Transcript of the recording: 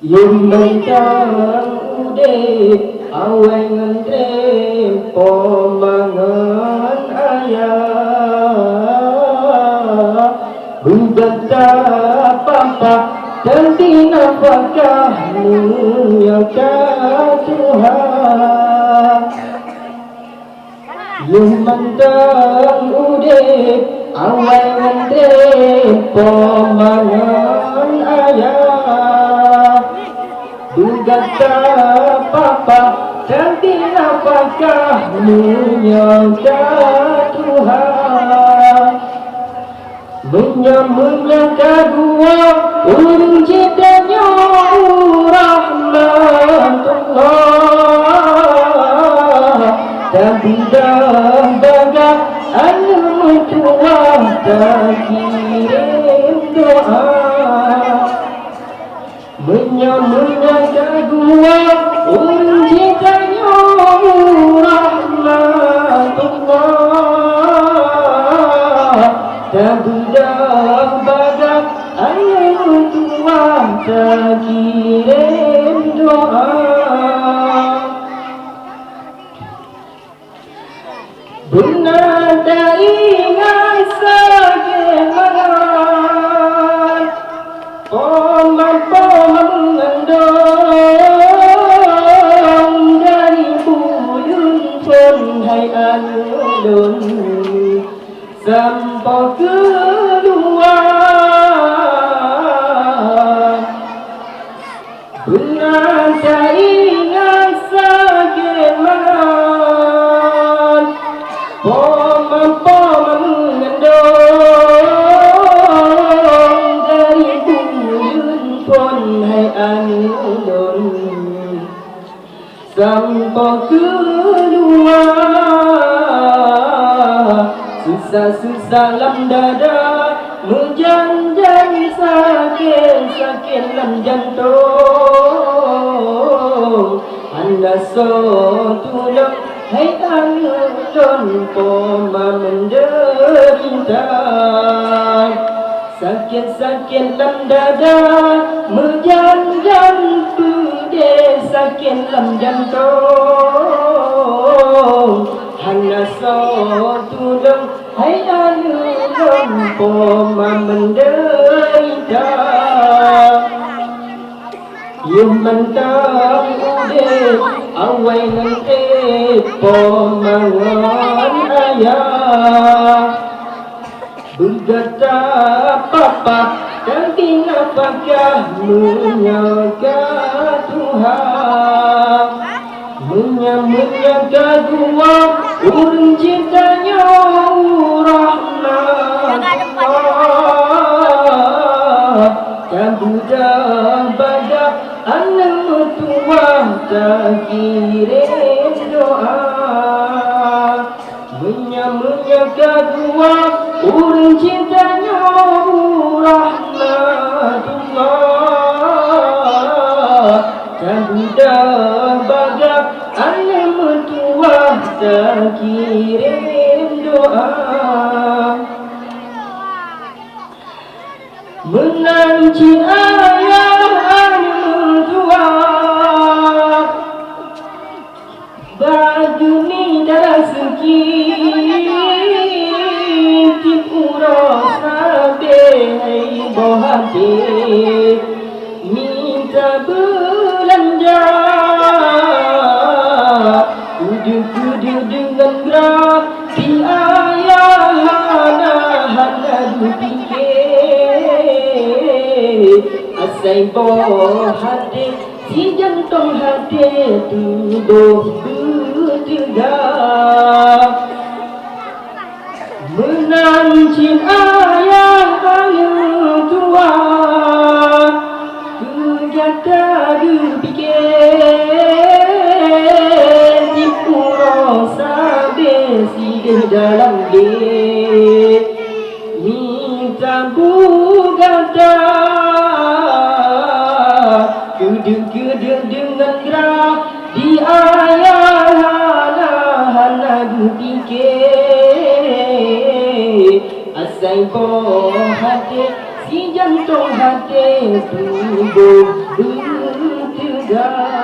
Lumentang ude awai ngandre pomangan ayah Bugata papa dan tinapakah muliakan Tuhan Lumentang ude awai ngandre pomangan ayah Bugata papa dan tinapakah muliakan Tuhan Menyambutnya kedua urung cintanya rahmatullah Dan tidak baga ilmu Tuhan tak kirim doa Menyambutnya kedua urung cintanya rahmatullah Dan budak badak ayat Tuhan tak kirim doa Benar tak ingat sageman Poman-poman mengandung Dari buyun pun hai alun Sampai keluar Benar tak ingat sageman Poman-poman mengandung Dari buyun pun hai alun Sampai keluar Susah-susah lam dada Menjanjan sakit-sakit lam jantung Anda so tulang hai alun Poma menderita Sakit-sakit lam dada Menjanjan pedih sakit lam jantung Hanya so tulang hai alun Poma menderita Yung mentang ude awai nanti pomangan ayah Bergata papa dan tinapakah menyaga Tuhan Menyambutnya dua urung cintanya rahmatullah Dan budak badak anak Tuhan tak kirim doa Menyambutnya dua urung cintanya rahmatullah Dan budak badak anak Tuhan tak kirim doa Menanci ayah anu tua Baju ni dah sikit Tip uras sabe hai bohati Minta belanja Kudu-kudu dengan gerak Di ayah hana dupikir Asai boh hati si jantung hati tubuh bertegak Menancing ayah anu tua Kegata dipikir Tipu rasa besi dalam dia Minta bugata Kedek-kedek dengan gerak Di ayah hana dipikir Asai boh hati si jantung hati tubuh surga